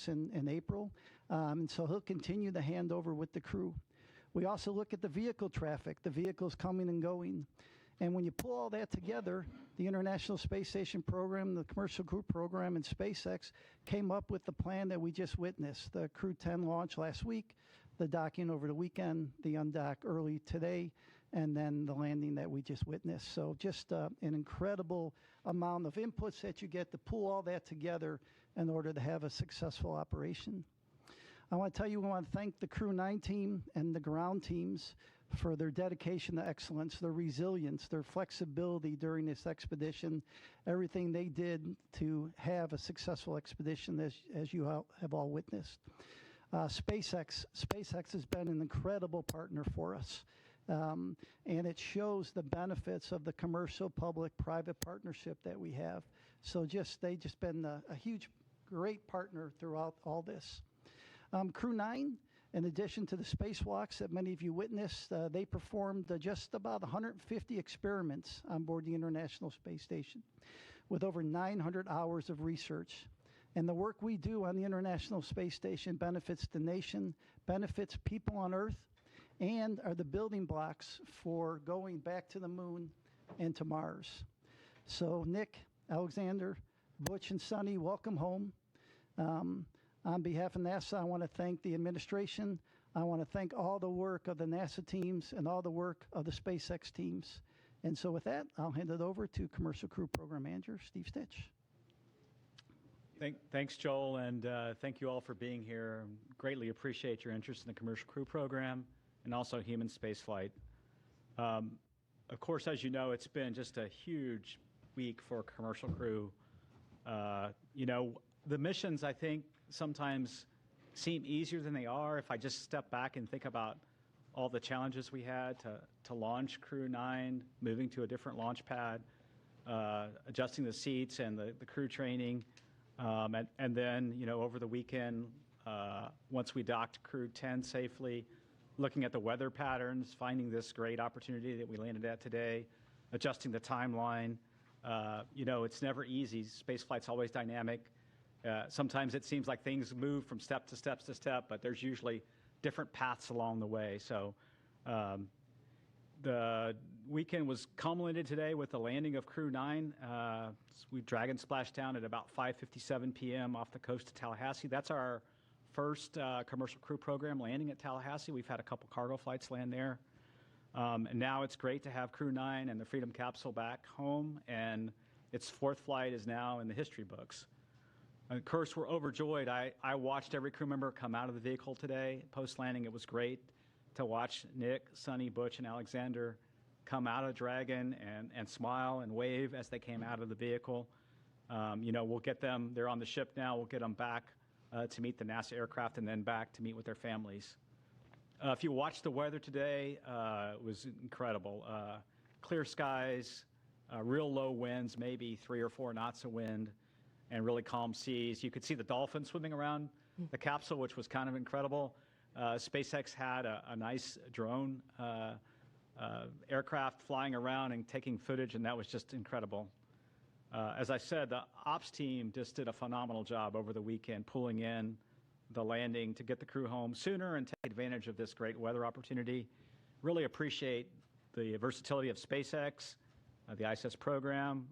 this in April, and so he'll continue the handover with the crew. We also look at the vehicle traffic, the vehicles coming and going. And when you pull all that together, the International Space Station program, the Commercial Crew program, and SpaceX came up with the plan that we just witnessed. The Crew 10 launch last week, the docking over the weekend, the undock early today, and then the landing that we just witnessed. So just an incredible amount of inputs that you get to pull all that together in order to have a successful operation. I want to tell you, we want to thank the Crew 9 team and the ground teams for their dedication to excellence, their resilience, their flexibility during this expedition, everything they did to have a successful expedition, as you have all witnessed. SpaceX has been an incredible partner for us, and it shows the benefits of the commercial public-private partnership that we have. So they've just been a huge, great partner throughout all this. Crew 9, in addition to the spacewalks that many of you witnessed, they performed just about 150 experiments on board the International Space Station with over 900 hours of research. And the work we do on the International Space Station benefits the nation, benefits people on Earth, and are the building blocks for going back to the moon and to Mars. So Nick, Alexander, Butch, and Sonny, welcome home. On behalf of NASA, I want to thank the administration. I want to thank all the work of the NASA teams and all the work of the SpaceX teams. And so with that, I'll hand it over to Commercial Crew Program Manager, Steve Stitch. Thanks, Joel, and thank you all for being here. Greatly appreciate your interest in the Commercial Crew Program and also human spaceflight. Of course, as you know, it's been just a huge week for Commercial Crew. The missions, I think, sometimes seem easier than they are. If I just step back and think about all the challenges we had to launch Crew 9, moving to a different launch pad, adjusting the seats and the crew training, and then, over the weekend, once we docked Crew 10 safely, looking at the weather patterns, finding this great opportunity that we landed at today, adjusting the timeline. It's never easy. Spaceflight's always dynamic. Sometimes it seems like things move from step to step to step, but there's usually different paths along the way. So the weekend was culminated today with the landing of Crew 9. We dragon splashed down at about 5:57 p.m. off the coast of Tallahassee. That's our first Commercial Crew Program landing at Tallahassee. We've had a couple cargo flights land there. And now it's great to have Crew 9 and the Freedom Capsule back home, and its fourth flight is now in the history books. Of course, we're overjoyed. I watched every crew member come out of the vehicle today. Post-landing, it was great to watch Nick, Sonny, Butch, and Alexander come out of Dragon and smile and wave as they came out of the vehicle. We'll get them, they're on the ship now, we'll get them back to meet the NASA aircraft and then back to meet with their families. If you watched the weather today, it was incredible. Clear skies, real low winds, maybe 3 or 4 knots of wind, and really calm seas. You could see the dolphins swimming around the capsule, which was kind of incredible. SpaceX had a nice drone aircraft flying around and taking footage, and that was just incredible. As I said, the ops team just did a phenomenal job over the weekend, pulling in the landing to get the crew home sooner and take advantage of this great weather opportunity. Really appreciate the versatility of SpaceX, the ISS program,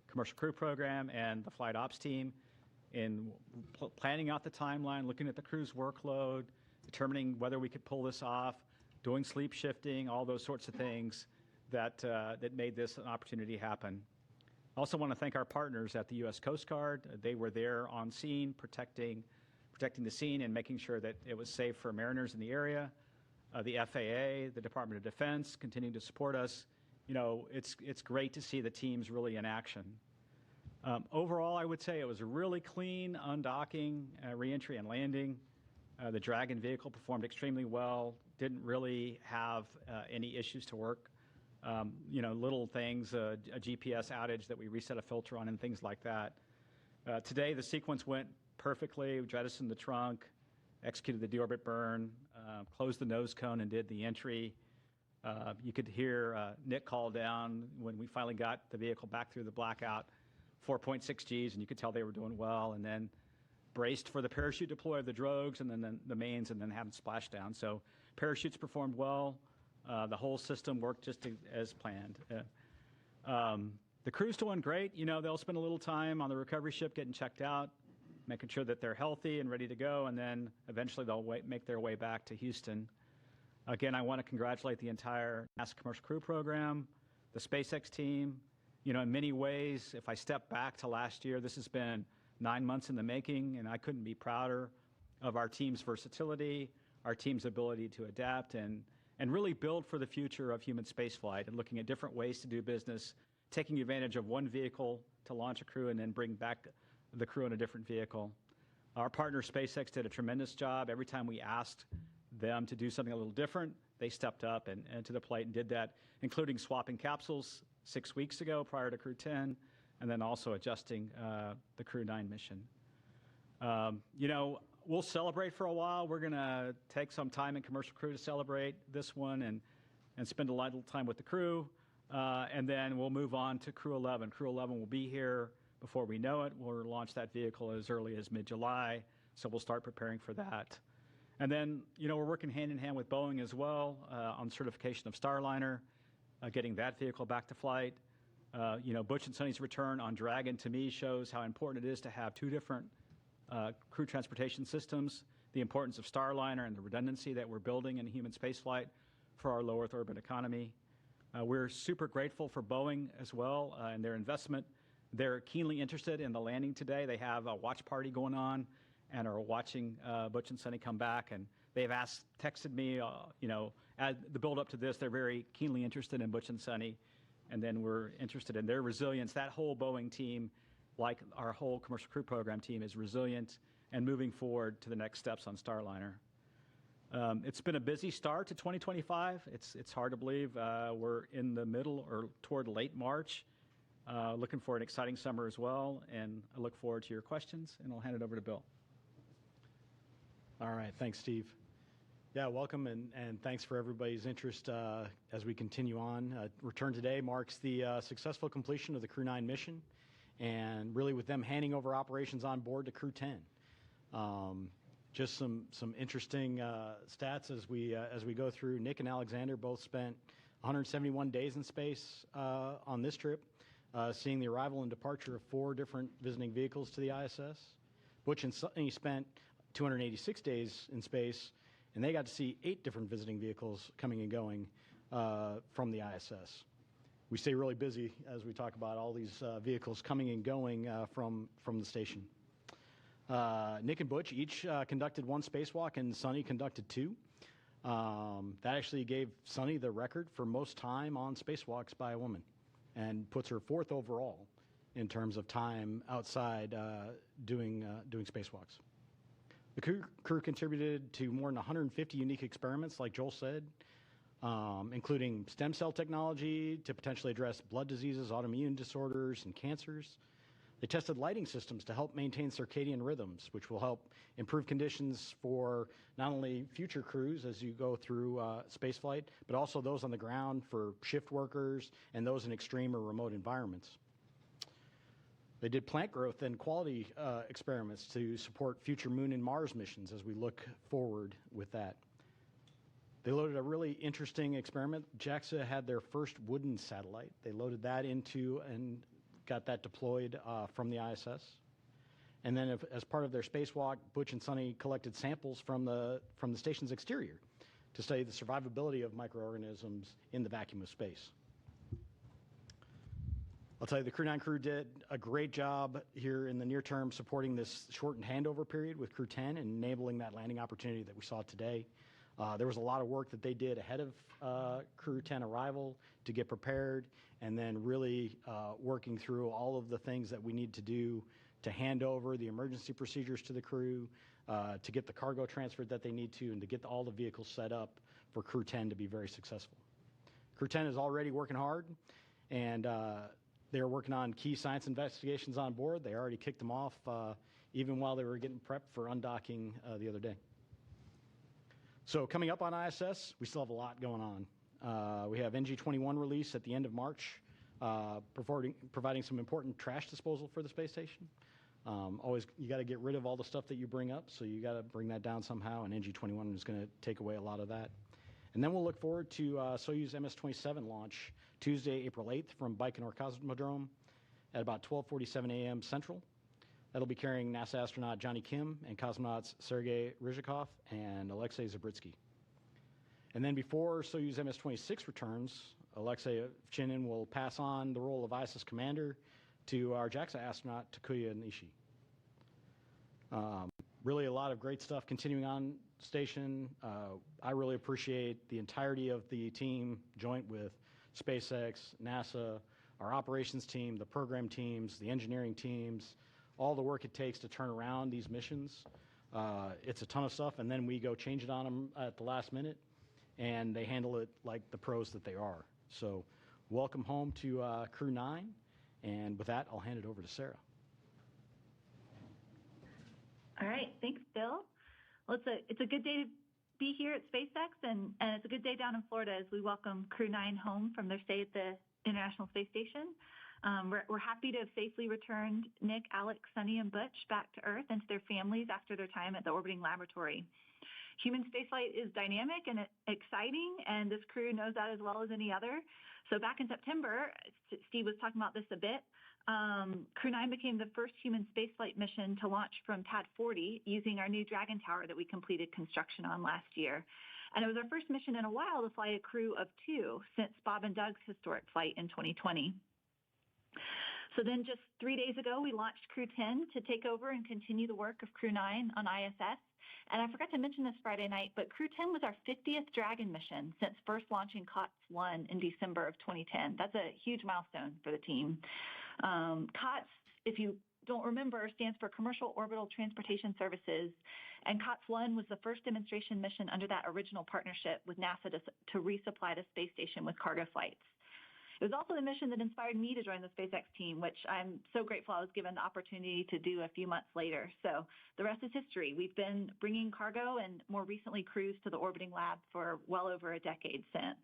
Commercial Crew Program, and the flight ops team in planning out the timeline, looking at the crew's workload, determining whether we could pull this off, doing sleep shifting, all those sorts of things that made this an opportunity happen. I also want to thank our partners at the U.S. Coast Guard. They were there on scene, protecting the scene and making sure that it was safe for mariners in the area. The FAA, the Department of Defense, continuing to support us. It's great to see the teams really in action. Overall, I would say it was a really clean undocking, reentry, and landing. The Dragon vehicle performed extremely well, didn't really have any issues to work. Little things, a GPS outage that we reset a filter on and things like that. Today, the sequence went perfectly. We jettisoned the trunk, executed the deorbit burn, closed the nose cone, and did the entry. You could hear Nick call down when we finally got the vehicle back through the blackout, 4.6 Gs, and you could tell they were doing well. And then braced for the parachute deploy of the drogues and then the mains and then have them splash down. So parachutes performed well. The whole system worked just as planned. The crew's doing great. You know, they'll spend a little time on the recovery ship getting checked out, making sure that they're healthy and ready to go, and then eventually they'll make their way back to Houston. Again, I want to congratulate the entire NASA Commercial Crew Program, the SpaceX team. You know, in many ways, if I step back to last year, this has been 9 months in the making, and I couldn't be prouder of our team's versatility, our team's ability to adapt, and really build for the future of human spaceflight and looking at different ways to do business, taking advantage of one vehicle to launch a crew and then bring back the crew in a different vehicle. Our partner SpaceX did a tremendous job. Every time we asked them to do something a little different, they stepped up and to the plate and did that, including swapping capsules 6 weeks ago prior to Crew 10, and then also adjusting the Crew 9 mission. You know, we'll celebrate for a while. We're going to take some time in Commercial Crew to celebrate this one and spend a little time with the crew. And then we'll move on to Crew 11. Crew 11 will be here before we know it. We'll launch that vehicle as early as mid-July, so we'll start preparing for that. And then, you know, we're working hand in hand with Boeing as well on certification of Starliner, getting that vehicle back to flight. You know, Butch and Sonny's return on Dragon, to me, shows how important it is to have two different crew transportation systems, the importance of Starliner and the redundancy that we're building in human spaceflight for our low Earth orbit economy. We're super grateful for Boeing as well and their investment. They're keenly interested in the landing today. They have a watch party going on and are watching Butch and Sonny come back. And they've texted me, you know, at the build up to this, they're very keenly interested in Butch and Sonny. And then we're interested in their resilience. That whole Boeing team, like our whole Commercial Crew Program team, is resilient and moving forward to the next steps on Starliner. It's been a busy start to 2025. It's hard to believe we're in the middle or toward late March. Looking for an exciting summer as well, and I look forward to your questions, and I'll hand it over to Bill. All right, thanks, Steve. Yeah, welcome, and thanks for everybody's interest as we continue on. Return today marks the successful completion of the Crew 9 mission, and really with them handing over operations on board to Crew 10. Just some interesting stats as we go through. Nick and Alexander both spent 171 days in space on this trip, seeing the arrival and departure of 4 different visiting vehicles to the ISS. Butch and Sonny spent 286 days in space, and they got to see 8 different visiting vehicles coming and going from the ISS. We stay really busy as we talk about all these vehicles coming and going from the station. Nick and Butch each conducted 1 spacewalk, and Sonny conducted 2. That actually gave Sonny the record for most time on spacewalks by a woman, and puts her 4th overall in terms of time outside doing spacewalks. The crew contributed to more than 150 unique experiments, like Joel said, including stem cell technology to potentially address blood diseases, autoimmune disorders, and cancers. They tested lighting systems to help maintain circadian rhythms, which will help improve conditions for not only future crews as you go through spaceflight, but also those on the ground for shift workers and those in extreme or remote environments. They did plant growth and quality experiments to support future Moon and Mars missions as we look forward with that. They loaded a really interesting experiment. JAXA had their first wooden satellite. They loaded that into and got that deployed from the ISS. And then as part of their spacewalk, Butch and Sonny collected samples from the station's exterior to study the survivability of microorganisms in the vacuum of space. I'll tell you, the Crew 9 crew did a great job here in the near term supporting this shortened handover period with Crew 10 and enabling that landing opportunity that we saw today. There was a lot of work that they did ahead of Crew 10 arrival to get prepared, and then really working through all of the things that we need to do to hand over the emergency procedures to the crew, to get the cargo transferred that they need to, and to get all the vehicles set up for Crew 10 to be very successful. Crew 10 is already working hard, and they're working on key science investigations on board. They already kicked them off even while they were getting prepped for undocking the other day. So coming up on ISS, we still have a lot going on. We have NG-21 release at the end of March, providing some important trash disposal for the space station. Always, you got to get rid of all the stuff that you bring up, so you got to bring that down somehow, and NG-21 is going to take away a lot of that. And then we'll look forward to Soyuz MS-27 launch Tuesday, April 8th from Baikonur Cosmodrome at about 12:47 a.m. Central. That'll be carrying NASA astronaut Johnny Kim and cosmonauts Sergei Ryzhikov and Alexei Zabritsky. And then before Soyuz MS-26 returns, Alexei Ovchinin will pass on the role of ISS commander to our JAXA astronaut Takuya Nishi. Really a lot of great stuff continuing on station. I really appreciate the entirety of the team, joint with SpaceX, NASA, our operations team, the program teams, the engineering teams, all the work it takes to turn around these missions. It's a ton of stuff, and then we go change it on them at the last minute, and they handle it like the pros that they are. So welcome home to Crew 9, and with that, I'll hand it over to Sarah. All right, thanks, Bill. Well, it's a good day to be here at SpaceX, and it's a good day down in Florida as we welcome Crew 9 home from their stay at the International Space Station. We're happy to have safely returned Nick, Alex, Sunny, and Butch back to Earth and to their families after their time at the orbiting laboratory. Human spaceflight is dynamic and exciting, and this crew knows that as well as any other. So back in September, Steve was talking about this a bit, Crew 9 became the first human spaceflight mission to launch from Pad 40 using our new Dragon Tower that we completed construction on last year. And it was our first mission in a while to fly a crew of 2 since Bob and Doug's historic flight in 2020. So then just 3 days ago, we launched Crew 10 to take over and continue the work of Crew 9 on ISS. And I forgot to mention this Friday night, but Crew 10 was our 50th Dragon mission since first launching COTS 1 in December of 2010. That's a huge milestone for the team. COTS, if you don't remember, stands for Commercial Orbital Transportation Services. And COTS 1 was the first demonstration mission under that original partnership with NASA to resupply the space station with cargo flights. It was also the mission that inspired me to join the SpaceX team, which I'm so grateful I was given the opportunity to do a few months later. So the rest is history. We've been bringing cargo and more recently crews to the orbiting lab for well over a decade since.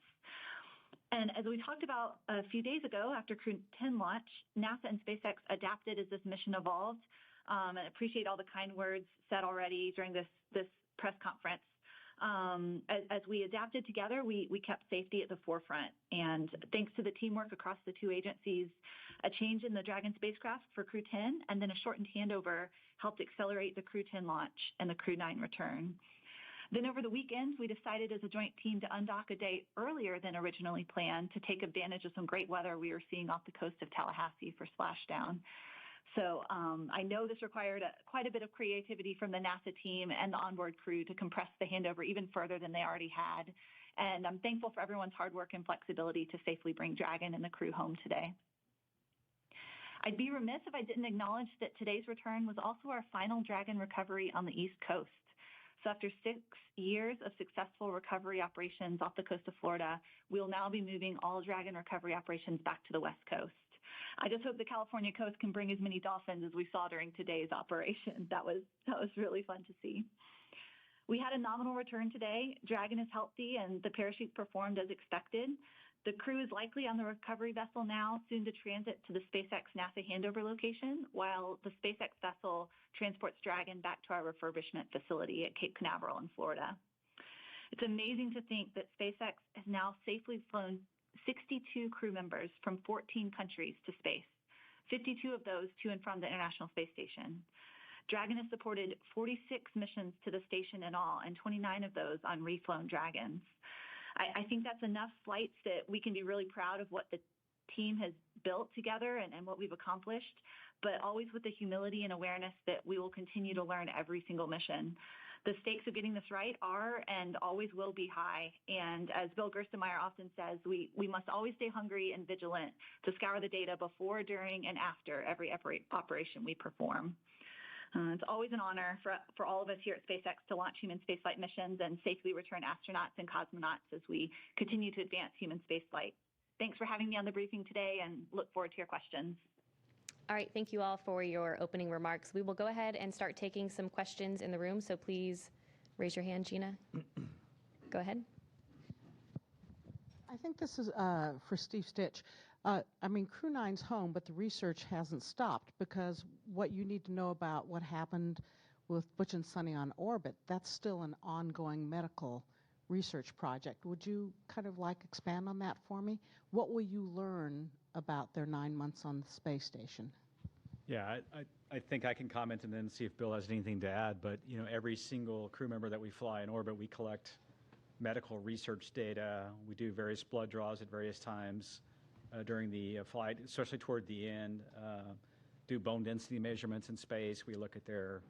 And as we talked about a few days ago after Crew 10 launch, NASA and SpaceX adapted as this mission evolved. And I appreciate all the kind words said already during this press conference. As we adapted together, we kept safety at the forefront. And thanks to the teamwork across the 2 agencies, a change in the Dragon spacecraft for Crew 10 and then a shortened handover helped accelerate the Crew 10 launch and the Crew 9 return. Then over the weekend, we decided as a joint team to undock a day earlier than originally planned to take advantage of some great weather we were seeing off the coast of Tallahassee for splashdown. So I know this required quite a bit of creativity from the NASA team and the onboard crew to compress the handover even further than they already had. And I'm thankful for everyone's hard work and flexibility to safely bring Dragon and the crew home today. I'd be remiss if I didn't acknowledge that today's return was also our final Dragon recovery on the East Coast. So after 6 years of successful recovery operations off the coast of Florida, we'll now be moving all Dragon recovery operations back to the West Coast. I just hope the California coast can bring as many dolphins as we saw during today's operation. That was really fun to see. We had a nominal return today. Dragon is healthy and the parachutes performed as expected. The crew is likely on the recovery vessel now, soon to transit to the SpaceX NASA handover location, while the SpaceX vessel transports Dragon back to our refurbishment facility at Cape Canaveral in Florida. It's amazing to think that SpaceX has now safely flown 62 crew members from 14 countries to space, 52 of those to and from the International Space Station. Dragon has supported 46 missions to the station in all, and 29 of those on reflown Dragons. I think that's enough flights that we can be really proud of what the team has built together and what we've accomplished, but always with the humility and awareness that we will continue to learn every single mission. The stakes of getting this right are and always will be high. And as Bill Gerstenmaier often says, we must always stay hungry and vigilant to scour the data before, during, and after every operation we perform. It's always an honor for all of us here at SpaceX to launch human spaceflight missions and safely return astronauts and cosmonauts as we continue to advance human spaceflight. Thanks for having me on the briefing today and look forward to your questions. All right, thank you all for your opening remarks. We will go ahead and start taking some questions in the room, so please raise your hand, Gina. Go ahead. I think this is for Steve Stitch. Crew Nine's home, but the research hasn't stopped, because what you need to know about what happened with Butch and Sonny on orbit, that's still an ongoing medical research project. Would you kind of expand on that for me? What will you learn about their 9 months on the space station? Yeah, I think I can comment and then see if Bill has anything to add. But, every single crew member that we fly in orbit, we collect medical research data. We do various blood draws at various times during the flight, especially toward the end. Do bone density measurements in space. We look at their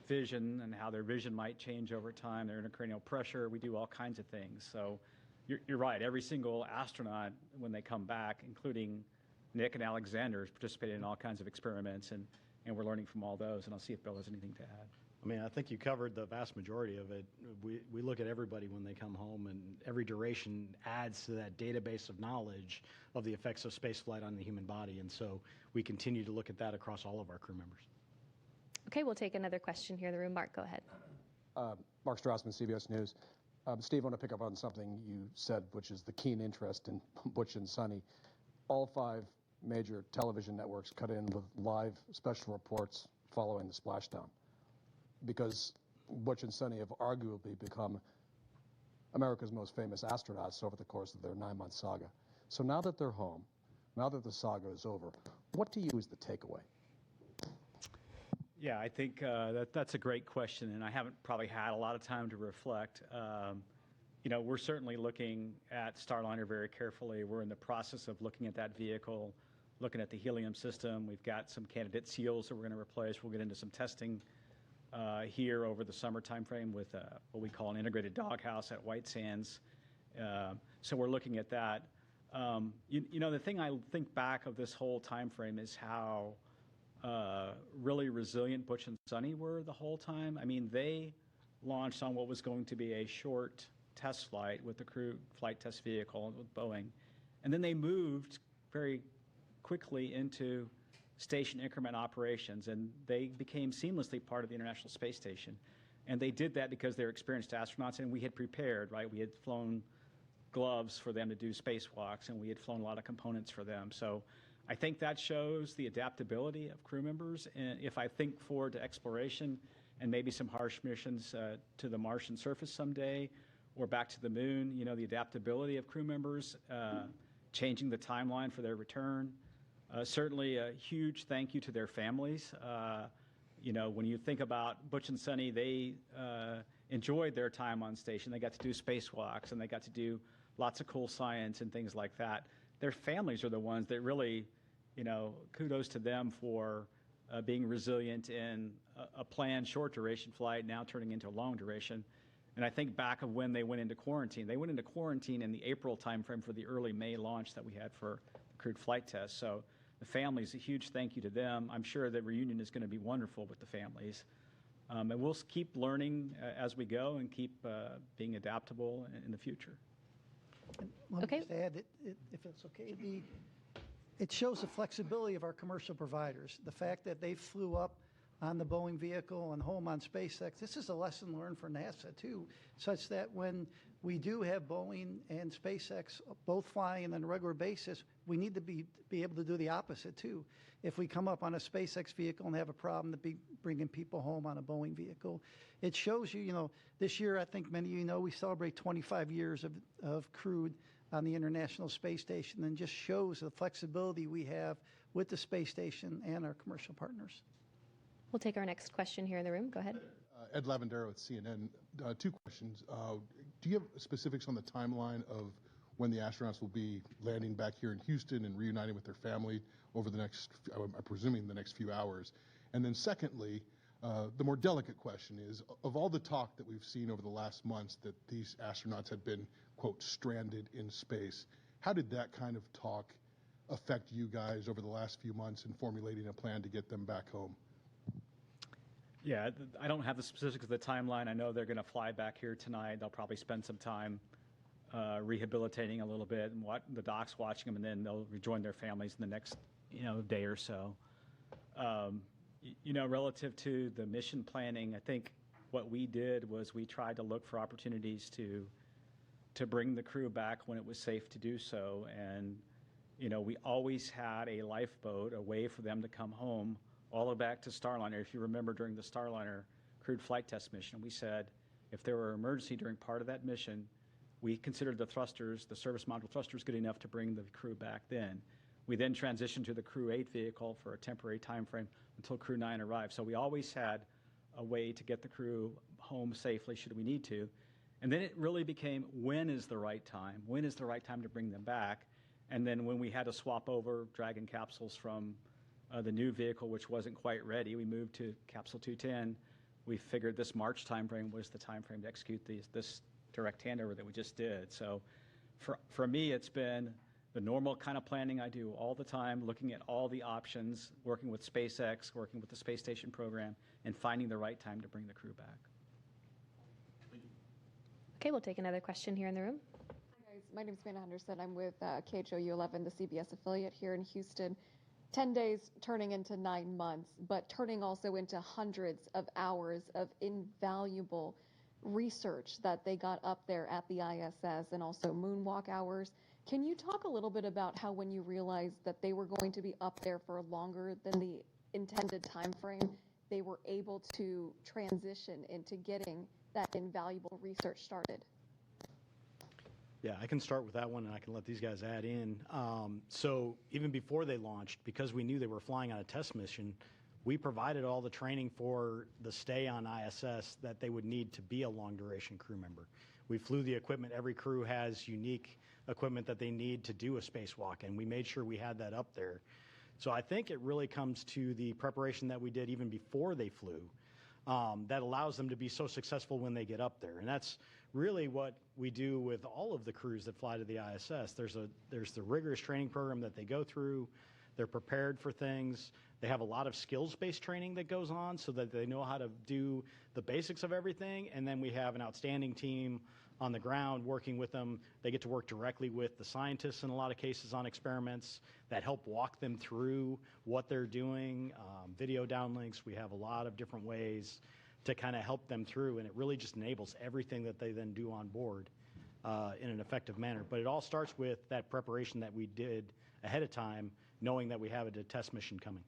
vision and how their vision might change over time, their intracranial pressure. We do all kinds of things. So you're right. Every single astronaut, when they come back, including Nick and Alexander, is participating in all kinds of experiments, and we're learning from all those. And I'll see if Bill has anything to add. I think you covered the vast majority of it. We look at everybody when they come home, and every duration adds to that database of knowledge of the effects of spaceflight on the human body. And so we continue to look at that across all of our crew members. Okay, we'll take another question here in the room. Mark, go ahead. Mark Strassman, CBS News. Steve, I want to pick up on something you said, which is the keen interest in Butch and Sonny. All 5 major television networks cut in with live special reports following the splashdown, because Butch and Sonny have arguably become America's most famous astronauts over the course of their 9-month saga. So now that they're home, now that the saga is over, what to you is the takeaway? Yeah, I think that's a great question, and I haven't probably had a lot of time to reflect. We're certainly looking at Starliner very carefully. We're in the process of looking at that vehicle, looking at the helium system. We've got some candidate seals that we're going to replace. We'll get into some testing here over the summer timeframe with what we call an integrated doghouse at White Sands. So we're looking at that. The thing I think back of this whole timeframe is how really resilient Butch and Sonny were the whole time. They launched on what was going to be a short test flight with the crew flight test vehicle with Boeing. And then they moved very quickly into station increment operations, and they became seamlessly part of the International Space Station. And they did that because they're experienced astronauts, and we had prepared, right? We had flown gloves for them to do spacewalks, and we had flown a lot of components for them. So I think that shows the adaptability of crew members. And if I think forward to exploration and maybe some harsh missions to the Martian surface someday, or back to the moon, the adaptability of crew members, changing the timeline for their return. Certainly a huge thank you to their families. When you think about Butch and Sonny, they enjoyed their time on station. They got to do spacewalks, and they got to do lots of cool science and things like that. Their families are the ones that really, kudos to them for being resilient in a planned short duration flight now turning into a long duration. And I think back of when they went into quarantine. They went into quarantine in the April timeframe for the early May launch that we had for the crewed flight test. So the families, a huge thank you to them. I'm sure the reunion is going to be wonderful with the families. And we'll keep learning as we go and keep being adaptable in the future. Let Okay. me just add, if it's okay, it shows the flexibility of our commercial providers. The fact that they flew up on the Boeing vehicle and home on SpaceX, this is a lesson learned for NASA too, such that when we do have Boeing and SpaceX both flying on a regular basis, we need to be able to do the opposite too. If we come up on a SpaceX vehicle and have a problem to be bringing people home on a Boeing vehicle, it shows you, this year, I think many of you know, we celebrate 25 years of crewed on the International Space Station, and just shows the flexibility we have with the space station and our commercial partners. We'll take our next question here in the room. Go ahead. Ed Lavandero with CNN. 2 questions. Do you have specifics on the timeline of when the astronauts will be landing back here in Houston and reuniting with their family over the next, I'm presuming, the next few hours? And then secondly, the more delicate question is, of all the talk that we've seen over the last months that these astronauts had been, quote, stranded in space, how did that kind of talk affect you guys over the last few months in formulating a plan to get them back home? Yeah, I don't have the specifics of the timeline. I know they're going to fly back here tonight. They'll probably spend some time rehabilitating a little bit, and the doc's watching them, and then they'll rejoin their families in the next, day or so. Relative to the mission planning, I think what we did was we tried to look for opportunities to bring the crew back when it was safe to do so. And, we always had a lifeboat, a way for them to come home, all the way back to Starliner. If you remember during the Starliner crewed flight test mission, we said if there were an emergency during part of that mission, we considered the thrusters, the service module thrusters, good enough to bring the crew back then. We then transitioned to the Crew 8 vehicle for a temporary time frame until Crew 9 arrived. So we always had a way to get the crew home safely should we need to. And then it really became, when is the right time? When is the right time to bring them back? And then when we had to swap over Dragon capsules from the new vehicle, which wasn't quite ready, we moved to Capsule 210. We figured this March timeframe was the timeframe to execute this direct handover that we just did. So for me, it's been the normal kind of planning I do all the time, looking at all the options, working with SpaceX, working with the space station program, and finding the right time to bring the crew back. Okay, we'll take another question here in the room. Hi guys, my name is Amanda Henderson. I'm with KHOU 11, the CBS affiliate here in Houston. 10 days turning into 9 months, but turning also into hundreds of hours of invaluable research that they got up there at the ISS, and also moonwalk hours. Can you talk a little bit about how, when you realized that they were going to be up there for longer than the intended time frame, they were able to transition into getting that invaluable research started? Yeah, I can start with that one, and I can let these guys add in. So even before they launched, because we knew they were flying on a test mission, we provided all the training for the stay on ISS that they would need to be a long-duration crew member. We flew the equipment. Every crew has unique equipment that they need to do a spacewalk, and we made sure we had that up there. So I think it really comes to the preparation that we did even before they flew that allows them to be so successful when they get up there. And that's really what we do with all of the crews that fly to the ISS. There's the rigorous training program that they go through. They're prepared for things. They have a lot of skills-based training that goes on so that they know how to do the basics of everything. And then we have an outstanding team on the ground working with them. They get to work directly with the scientists in a lot of cases on experiments that help walk them through what they're doing, video downlinks. We have a lot of different ways to kind of help them through, and it really just enables everything that they then do on board in an effective manner. But it all starts with that preparation that we did ahead of time, knowing that we have a test mission coming.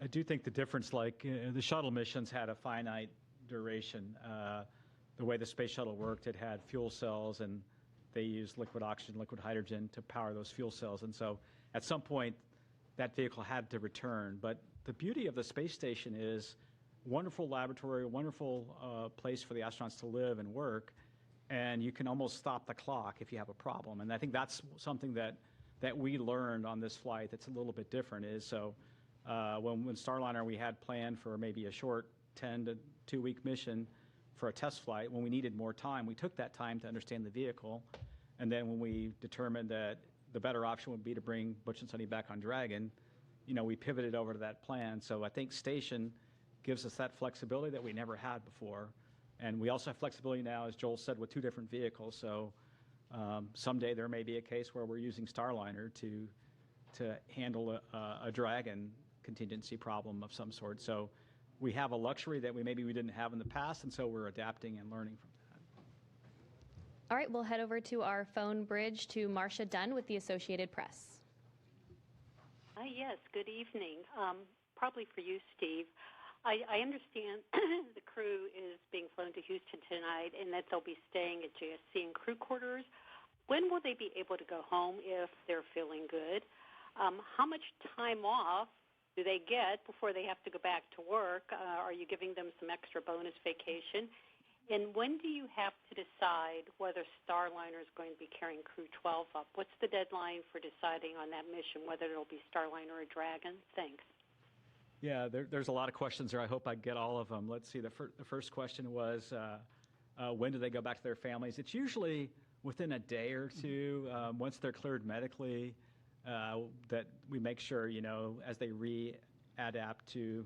I do think the difference, like the shuttle missions had a finite duration. The way the space shuttle worked, it had fuel cells, and they used liquid oxygen, liquid hydrogen to power those fuel cells. And so at some point, that vehicle had to return. But the beauty of the space station is wonderful laboratory, wonderful place for the astronauts to live and work, and you can almost stop the clock if you have a problem. And I think that's something that we learned on this flight that's a little bit different is, so when Starliner we had planned for maybe a short 10 to 2 week mission for a test flight. When we needed more time, we took that time to understand the vehicle, and then when we determined that the better option would be to bring Butch and Sonny back on Dragon, we pivoted over to that plan. So I think Station gives us that flexibility that we never had before, and we also have flexibility now, as Joel said, with 2 different vehicles. So someday there may be a case where we're using Starliner to handle a Dragon contingency problem of some sort. So we have a luxury that we didn't have in the past, and so we're adapting and learning from that. All right, we'll head over to our phone bridge to Marcia Dunn with the Associated Press. Yes, good evening. Probably for you, Steve. I understand the crew is being flown to Houston tonight and that they'll be staying at JSC in crew quarters. When will they be able to go home if they're feeling good? How much time off do they get before they have to go back to work? Are you giving them some extra bonus vacation? And when do you have to decide whether Starliner is going to be carrying Crew 12 up? What's the deadline for deciding on that mission, whether it'll be Starliner or Dragon? Thanks. Yeah, there's a lot of questions there. I hope I get all of them. Let's see. The first question was, when do they go back to their families? It's usually within a day or two, once they're cleared medically, that we make sure, as they readapt to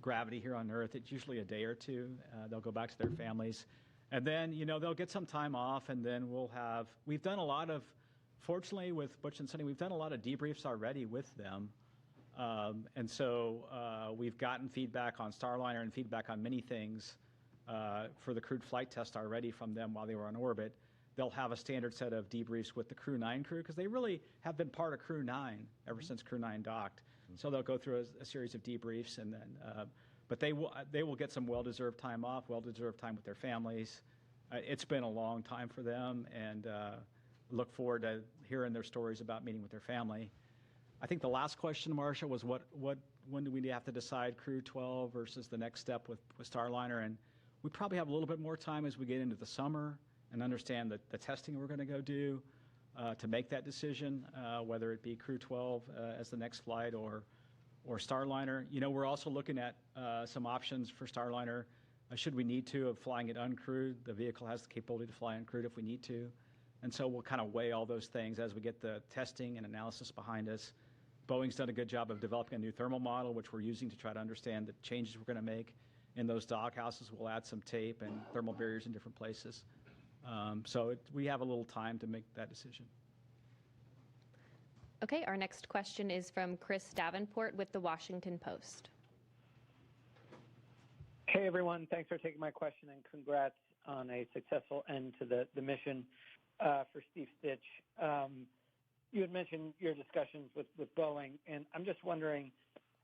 gravity here on Earth, it's usually a day or two. They'll go back to their families. And then, they'll get some time off, and then we've done a lot of, fortunately with Butch and Sonny, we've done a lot of debriefs already with them. And so we've gotten feedback on Starliner and feedback on many things for the crewed flight test already from them while they were on orbit. they'll have a standard set of debriefs with the Crew 9 crew, because they really have been part of Crew 9 ever since Crew 9 docked. So they'll go through a series of debriefs, and then, but they will get some well-deserved time off, well-deserved time with their families. It's been a long time for them, and look forward to hearing their stories about meeting with their family. I think the last question, Marcia, was when do we have to decide Crew 12 versus the next step with Starliner? And we probably have a little bit more time as we get into the summer and understand the testing we're going to go do to make that decision, whether it be Crew 12 as the next flight or Starliner. You know, we're also looking at some options for Starliner. Should we need to, of flying it uncrewed. The vehicle has the capability to fly uncrewed if we need to. And so we'll kind of weigh all those things as we get the testing and analysis behind us. Boeing's done a good job of developing a new thermal model, which we're using to try to understand the changes we're going to make in those dock houses. We'll add some tape and thermal barriers in different places. We have a little time to make that decision. Okay, our next question is from Chris Davenport with The Washington Post. Hey, everyone. Thanks for taking my question, and congrats on a successful end to the mission for Steve Stitch. You had mentioned your discussions with Boeing, and I'm just wondering,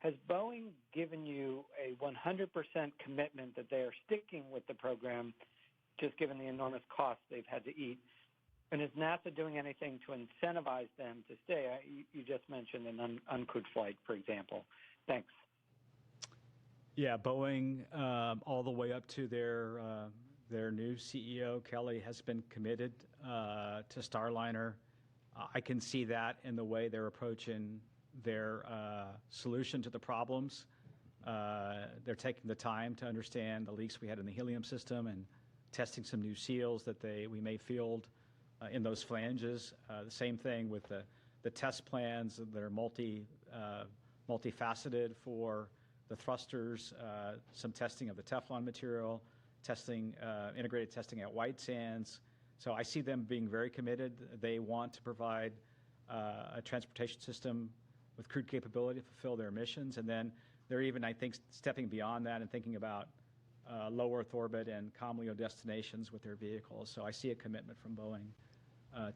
has Boeing given you a 100% commitment that they are sticking with the program, just given the enormous costs they've had to eat? And is NASA doing anything to incentivize them to stay? You just mentioned an uncrewed flight, for example. Thanks. Yeah, Boeing, all the way up to their new CEO, Kelly, has been committed to Starliner. I can see that in the way they're approaching their solution to the problems. They're taking the time to understand the leaks we had in the helium system and testing some new seals that we may field in those flanges. The same thing with the test plans that are multifaceted for the thrusters, some testing of the Teflon material, integrated testing at White Sands. So I see them being very committed. They want to provide a transportation system with crewed capability to fulfill their missions. And then they're even, I think, stepping beyond that and thinking about low Earth orbit and comm LEO destinations with their vehicles. So I see a commitment from Boeing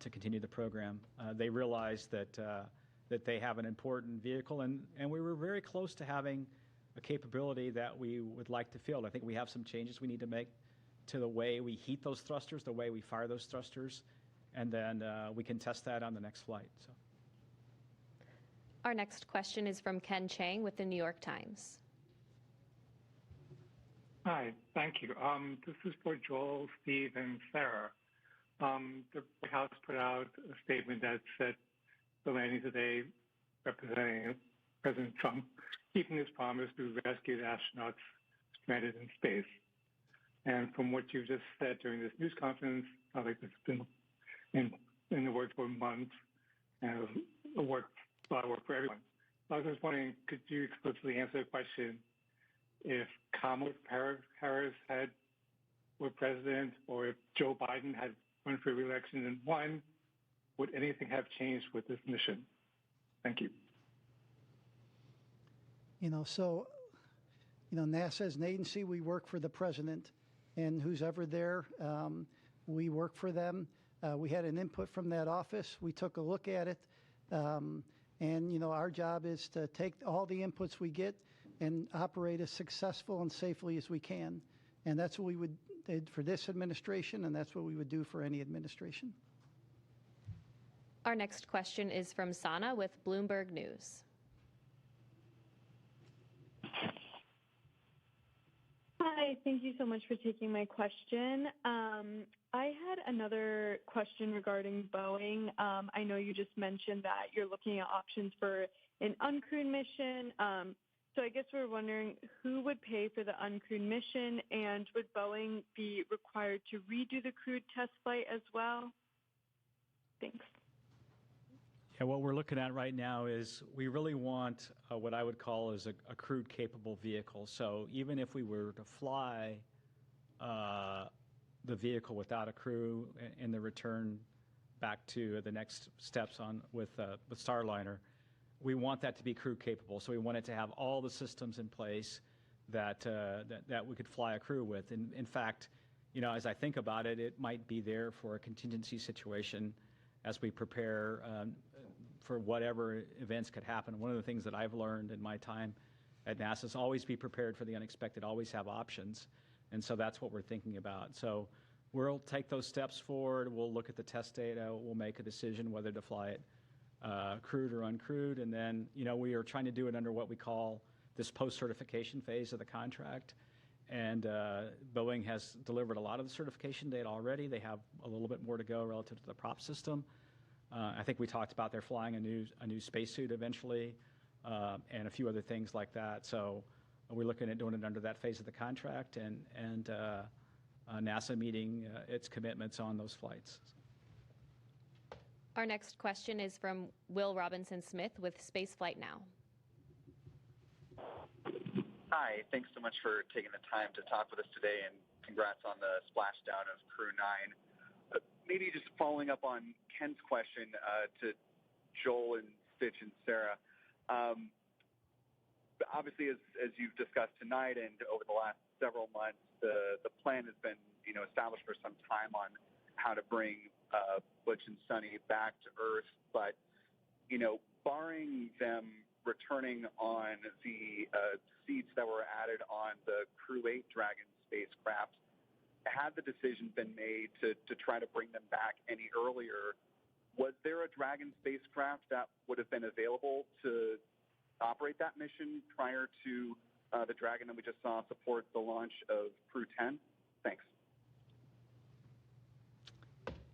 to continue the program. They realize that they have an important vehicle, and we were very close to having a capability that we would like to field. I think we have some changes we need to make to the way we heat those thrusters, the way we fire those thrusters, and then we can test that on the next flight. So. Our next question is from Ken Chang with the New York Times. Hi, thank you. This is for Joel, Steve, and Sarah. The White House put out a statement that said the landing today, representing President Trump, keeping his promise to rescue the astronauts stranded in space. And from what you just said during this news conference, I think it's been in the works for months, and a lot of work for everyone. I was just wondering, could you explicitly answer the question, if Kamala Harris were president, or if Joe Biden had run for re-election and won, would anything have changed with this mission? Thank you. NASA is an agency. We work for the president, and who's ever there, we work for them. We had an input from that office. We took a look at it, and our job is to take all the inputs we get and operate as successful and safely as we can. And that's what we would do for this administration, and that's what we would do for any administration. Our next question is from Sana with Bloomberg News. Hi, thank you so much for taking my question. I had another question regarding Boeing. I know you just mentioned that you're looking at options for an uncrewed mission. So I guess we're wondering who would pay for the uncrewed mission, and would Boeing be required to redo the crewed test flight as well? Thanks. Yeah, what we're looking at right now is we really want what I would call is a crewed capable vehicle. So even if we were to fly the vehicle without a crew in the return back to the next steps on with Starliner, we want that to be crew capable. So we want it to have all the systems in place that we could fly a crew with. In fact, as I think about it, it might be there for a contingency situation as we prepare for whatever events could happen. One of the things that I've learned in my time at NASA is always be prepared for the unexpected, always have options. And so that's what we're thinking about. So we'll take those steps forward. We'll look at the test data. We'll make a decision whether to fly it crewed or uncrewed. And then, we are trying to do it under what we call this post-certification phase of the contract. And Boeing has delivered a lot of the certification data already. They have a little bit more to go relative to the prop system. I think we talked about they're flying a new spacesuit eventually, and a few other things like that. So we're looking at doing it under that phase of the contract, and NASA meeting its commitments on those flights. Our next question is from Will Robinson-Smith with Spaceflight Now. Hi, thanks so much for taking the time to talk with us today, and congrats on the splashdown of Crew 9. Maybe just following up on Ken's question to Joel and Stitch and Sarah. Obviously, as you've discussed tonight and over the last several months, the plan has been established for some time on how to bring Butch and Sunny back to Earth. But barring them returning on the seats that were added on the Crew 8 Dragon spacecraft, had the decision been made to try to bring them back any earlier, was there a Dragon spacecraft that would have been available to operate that mission prior to the Dragon that we just saw support the launch of Crew 10? Thanks.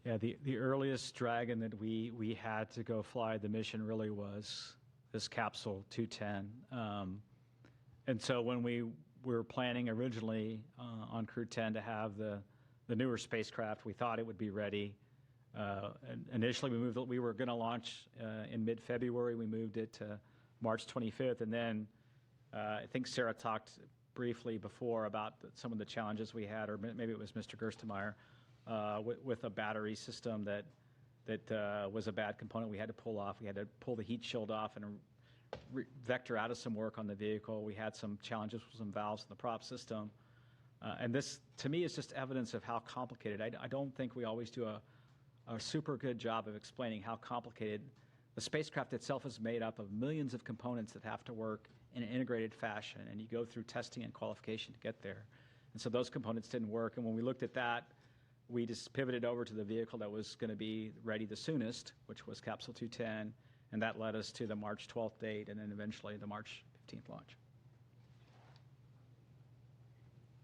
Yeah, the earliest Dragon that we had to go fly the mission really was this capsule 210. And so when we were planning originally on Crew 10 to have the newer spacecraft, we thought it would be ready. And initially, we were going to launch in mid-February. We moved it to March 25th. And then I think Sarah talked briefly before about some of the challenges we had, or maybe it was Mr. Gerstenmaier, with a battery system that was a bad component we had to pull off. We had to pull the heat shield off and vector out of some work on the vehicle. We had some challenges with some valves in the prop system. And this, to me, is just evidence of how complicated. I don't think we always do a super good job of explaining how complicated the spacecraft itself is made up of millions of components that have to work in an integrated fashion, and you go through testing and qualification to get there. And so those components didn't work. And when we looked at that, we just pivoted over to the vehicle that was going to be ready the soonest, which was Capsule 210, and that led us to the March 12th date and then eventually the March 15th launch.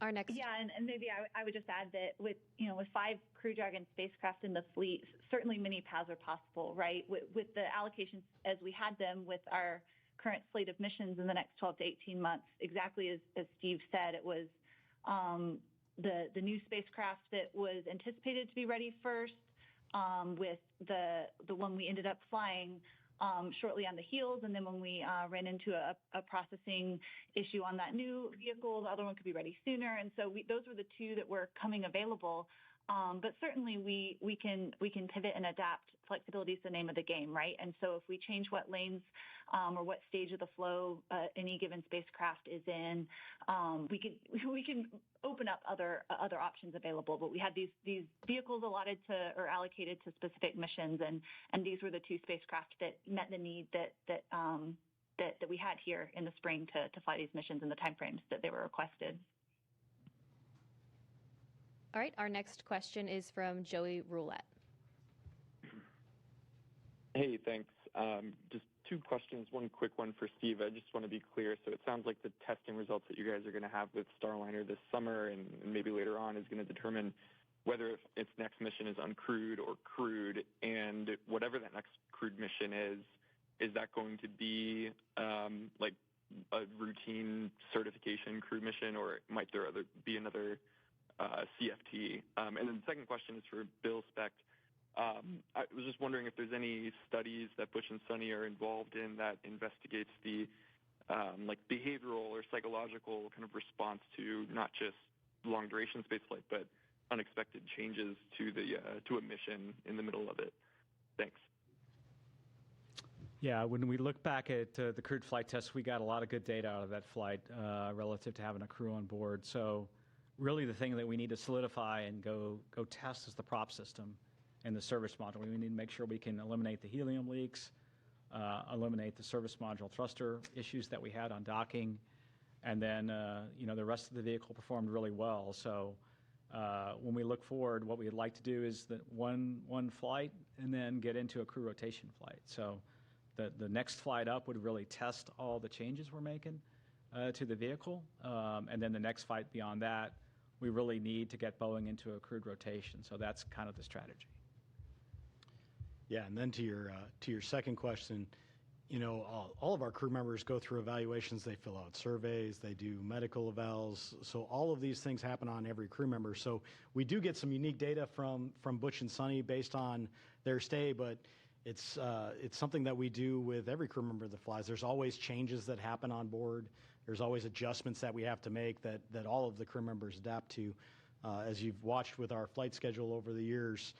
Our next. Yeah, and maybe I would just add that with 5 Crew Dragon spacecraft in the fleet, certainly many paths are possible, right? With the allocations as we had them with our current slate of missions in the next 12 to 18 months, exactly as Steve said, it was the new spacecraft that was anticipated to be ready first, with the one we ended up flying shortly on the heels, and then when we ran into a processing issue on that new vehicle, the other one could be ready sooner, and so those were the 2 that were coming available. But certainly we can pivot and adapt. Flexibility is the name of the game, right? And so if we change what lanes or what stage of the flow any given spacecraft is in, we can open up other options available. But we had these vehicles allotted to or allocated to specific missions, and these were the 2 spacecraft that met the need that we had here in the spring to fly these missions in the timeframes that they were requested. All right, our next question is from Joey Roulette. Hey, thanks. Just 2 questions. One quick one for Steve. I just want to be clear. So it sounds like the testing results that you guys are going to have with Starliner this summer and maybe later on is going to determine whether its next mission is uncrewed or crewed. And whatever that next crewed mission is that going to be like a routine certification crew mission, or might there be another CFT? And then the second question is for Bill Specht. I was just wondering if there's any studies that Butch and Sunny are involved in that investigates the like behavioral or psychological kind of response to not just long duration spaceflight, but unexpected changes to a mission in the middle of it. Thanks. Yeah, when we look back at the crewed flight test, we got a lot of good data out of that flight relative to having a crew on board. So really the thing that we need to solidify and go test is the prop system and the service module. We need to make sure we can eliminate the helium leaks, eliminate the service module thruster issues that we had on docking, and then the rest of the vehicle performed really well. So when we look forward, what we'd like to do is that one flight and then get into a crew rotation flight. So the next flight up would really test all the changes we're making to the vehicle, and then the next flight beyond that, we really need to get Boeing into a crewed rotation. So that's kind of the strategy. Yeah, and then to your second question, all of our crew members go through evaluations. They fill out surveys. They do medical evals. So all of these things happen on every crew member. So we do get some unique data from Butch and Sunny based on their stay, but it's something that we do with every crew member that flies. There's always changes that happen on board. There's always adjustments that we have to make that all of the crew members adapt to. As you've watched with our flight schedule over the years,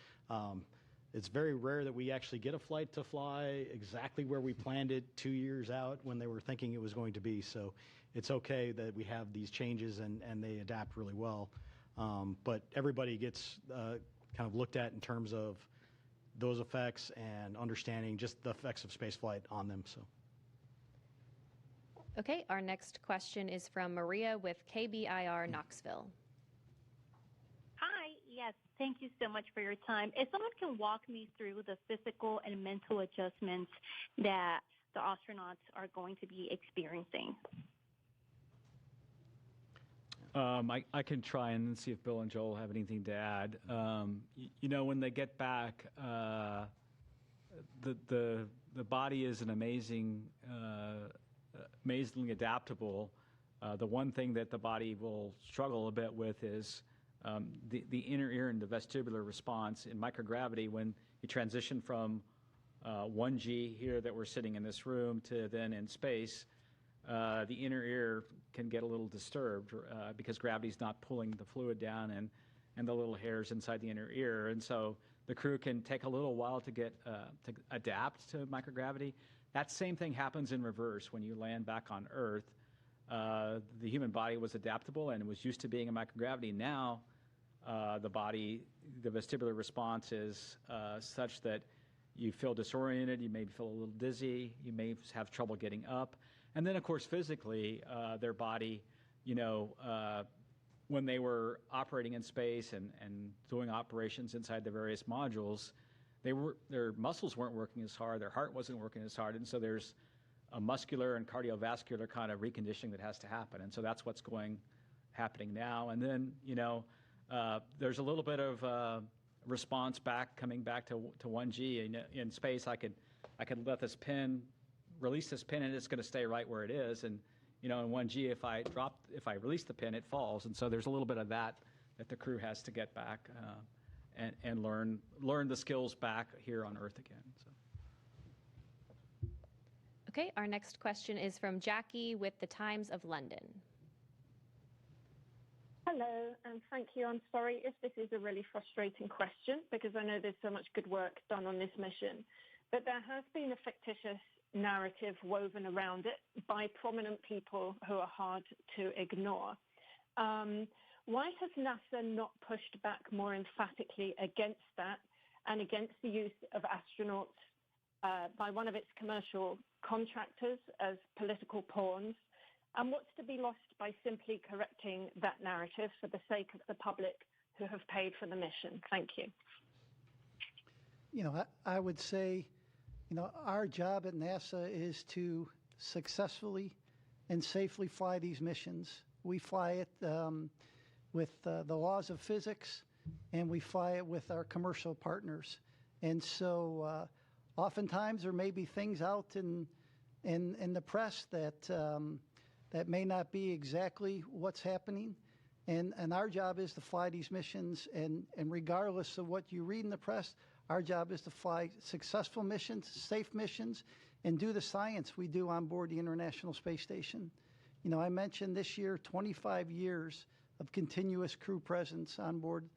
it's very rare that we actually get a flight to fly exactly where we planned it 2 years out when they were thinking it was going to be. So it's okay that we have these changes and they adapt really well. But everybody gets kind of looked at in terms of those effects and understanding just the effects of spaceflight on them. So. Okay, our next question is from Maria with KBIR Knoxville. Hi, yes, thank you so much for your time. If someone can walk me through the physical and mental adjustments that the astronauts are going to be experiencing. I can try and see if Bill and Joel have anything to add. When they get back, the body is an amazingly adaptable. The one thing that the body will struggle a bit with is the inner ear and the vestibular response in microgravity. When you transition from 1G here that we're sitting in this room to then in space, the inner ear can get a little disturbed because gravity's not pulling the fluid down and the little hairs inside the inner ear. And so the crew can take a little while to get to adapt to microgravity. That same thing happens in reverse when you land back on Earth. The human body was adaptable and was used to being in microgravity. Now, the vestibular response is such that you feel disoriented, you may feel a little dizzy, you may have trouble getting up. And then, of course, physically, their body, when they were operating in space and doing operations inside the various modules, their muscles weren't working as hard, their heart wasn't working as hard, and so there's a muscular and cardiovascular kind of reconditioning that has to happen, and so that's what's happening now. And then, there's a little bit of response coming back to 1G. In space, I could release this pin, and it's going to stay right where it is. And in 1G, if I release the pin, it falls. And so there's a little bit of that the crew has to get back and learn the skills back here on Earth again. So. Okay, our next question is from Jackie with the Times of London. Hello, and thank you. I'm sorry if this is a really frustrating question because I know there's so much good work done on this mission, but there has been a fictitious narrative woven around it by prominent people who are hard to ignore. Why has NASA not pushed back more emphatically against that and against the use of astronauts by one of its commercial contractors as political pawns? And what's to be lost by simply correcting that narrative for the sake of the public who have paid for the mission? Thank you. I would say, our job at NASA is to successfully and safely fly these missions. We fly it with the laws of physics, and we fly it with our commercial partners. And so oftentimes there may be things out in the press that may not be exactly what's happening. And our job is to fly these missions, and regardless of what you read in the press, our job is to fly successful missions, safe missions, and do the science we do on board the International Space Station. I mentioned this year 25 years of continuous crew presence on board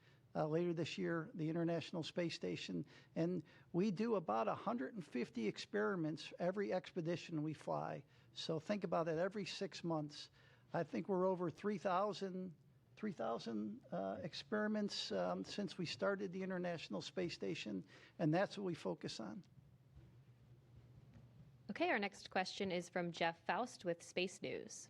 later this year, the International Space Station. And we do about 150 experiments every expedition we fly. So think about it, every 6 months. I think we're over 3,000 3,000 experiments since we started the International Space Station, and that's what we focus on. Okay, our next question is from Jeff Faust with Space News.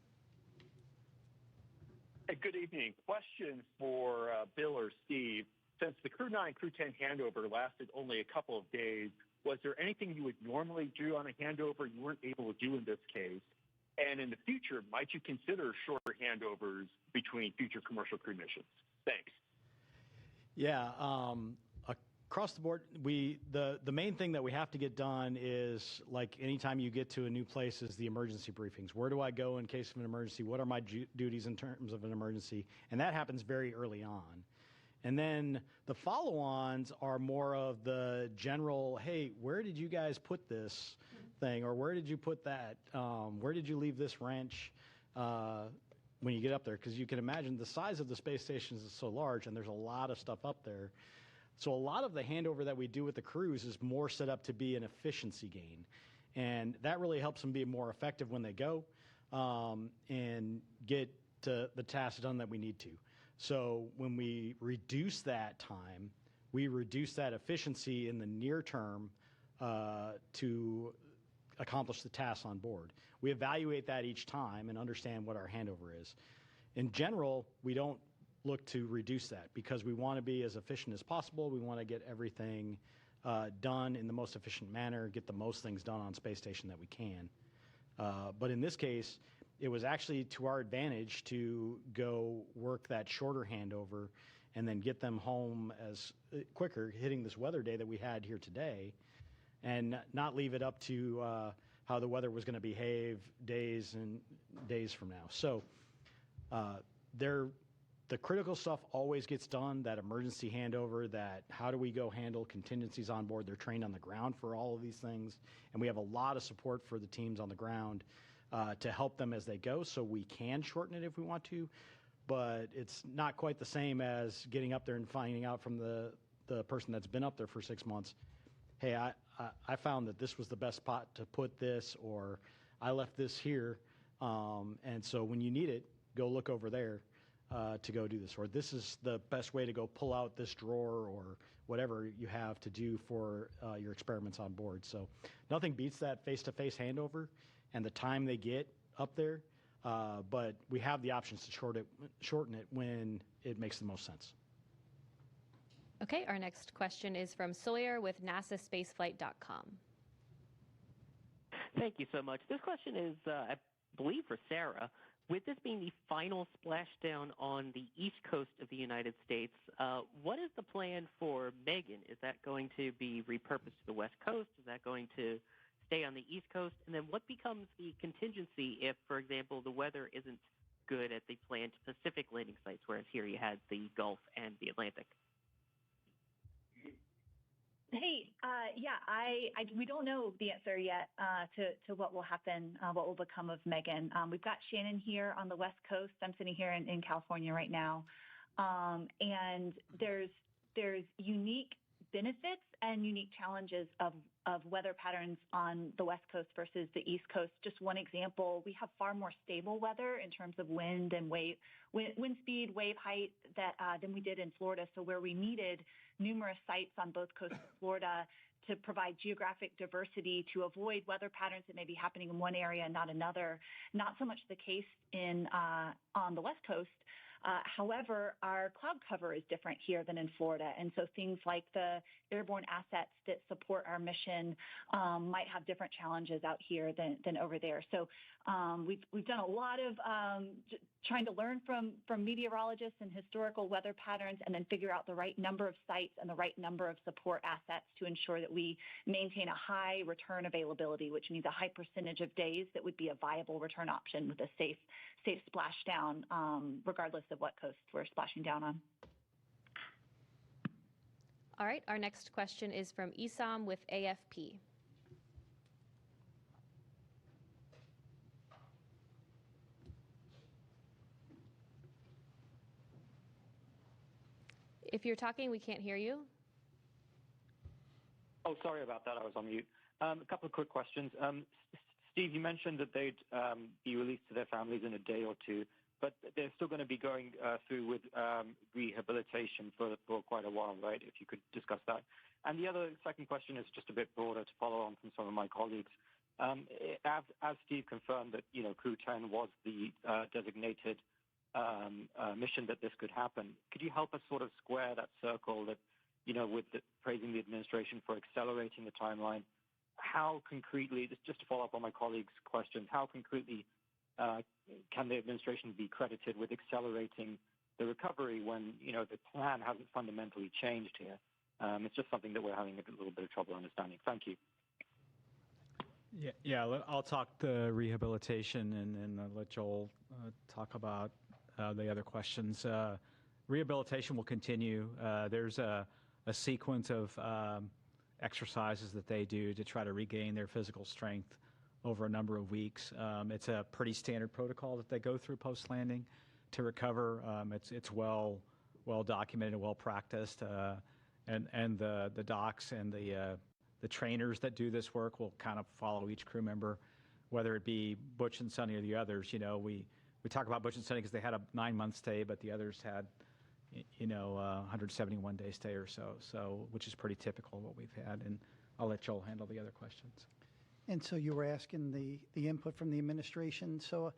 Hey, good evening. Question for Bill or Steve. Since the Crew 9, Crew 10 handover lasted only a couple of days, was there anything you would normally do on a handover you weren't able to do in this case? And in the future, might you consider shorter handovers between future commercial crew missions? Thanks. Yeah, across the board, the main thing that we have to get done is, like anytime you get to a new place, is the emergency briefings. Where do I go in case of an emergency? What are my duties in terms of an emergency? And that happens very early on. And then the follow-ons are more of the general, hey, where did you guys put this thing? Or where did you put that? Where did you leave this wrench when you get up there? Because you can imagine the size of the space stations is so large, and there's a lot of stuff up there. So a lot of the handover that we do with the crews is more set up to be an efficiency gain. And that really helps them be more effective when they go and get the tasks done that we need to. So when we reduce that time, we reduce that efficiency in the near term to accomplish the tasks on board. We evaluate that each time and understand what our handover is. In general, we don't look to reduce that because we want to be as efficient as possible. We want to get everything done in the most efficient manner, get the most things done on space station that we can. But in this case, it was actually to our advantage to go work that shorter handover and then get them home as quicker, hitting this weather day that we had here today, and not leave it up to how the weather was going to behave days and days from now. So the critical stuff always gets done, that emergency handover, that how do we go handle contingencies on board. They're trained on the ground for all of these things, and we have a lot of support for the teams on the ground to help them as they go, so we can shorten it if we want to, but it's not quite the same as getting up there and finding out from the person that's been up there for 6 months, hey, I found that this was the best spot to put this, or I left this here, and so when you need it, go look over there to go do this, or this is the best way to go pull out this drawer, or whatever you have to do for your experiments on board. So nothing beats that face-to-face handover and the time they get up there, but we have the options to shorten it when it makes the most sense. Okay, our next question is from Sawyer with NASASpaceflight.com. Thank you so much. This question is, I believe, for Sarah. With this being the final splashdown on the east coast of the United States, what is the plan for Megan? Is that going to be repurposed to the west coast? Is that going to stay on the east coast? And then what becomes the contingency if, for example, the weather isn't good at the planned Pacific landing sites, whereas here you had the Gulf and the Atlantic? Hey, we don't know the answer yet to what will happen, what will become of Megan. We've got Shannon here on the West Coast. I'm sitting here in California right now, and there's unique benefits and unique challenges of weather patterns on the West Coast versus the East Coast. Just one example, we have far more stable weather in terms of wind and wind speed, wave height than we did in Florida. So where we needed numerous sites on both coasts of Florida to provide geographic diversity to avoid weather patterns that may be happening in one area and not another, not so much the case on the West Coast. However, our cloud cover is different here than in Florida. And so things like the airborne assets that support our mission might have different challenges out here than over there. So we've done a lot of trying to learn from meteorologists and historical weather patterns, and then figure out the right number of sites and the right number of support assets to ensure that we maintain a high return availability, which means a high percentage of days that would be a viable return option with a safe splashdown, regardless of what coast we're splashing down on. All right, our next question is from Isam with AFP. If you're talking, we can't hear you. Oh, sorry about that. I was on mute. A couple of quick questions. Steve, you mentioned that they'd be released to their families in a day or two. but they're still going to be going through with rehabilitation for quite a while, right? If you could discuss that. And the other second question is just a bit broader to follow on from some of my colleagues. As Steve confirmed that, Crew 10 was the designated mission that this could happen, could you help us sort of square that circle that, with praising the administration for accelerating the timeline? How concretely, just to follow up on my colleagues' questions, how concretely can the administration be credited with accelerating the recovery when, the plan hasn't fundamentally changed here? It's just something that we're having a little bit of trouble understanding. Thank you. Yeah. I'll talk the rehabilitation and let Joel talk about the other questions. Rehabilitation will continue. There's a sequence of exercises that they do to try to regain their physical strength over a number of weeks. It's a pretty standard protocol that they go through post-landing to recover. It's well documented, well practiced, and the docs and the trainers that do this work will kind of follow each crew member, whether it be Butch and Sonny or the others. We talk about Butch and Sonny because they had a 9-month stay, but the others had 171-day stay or so, which is pretty typical of what we've had. And I'll let Joel handle the other questions. And so you were asking the input from the administration. So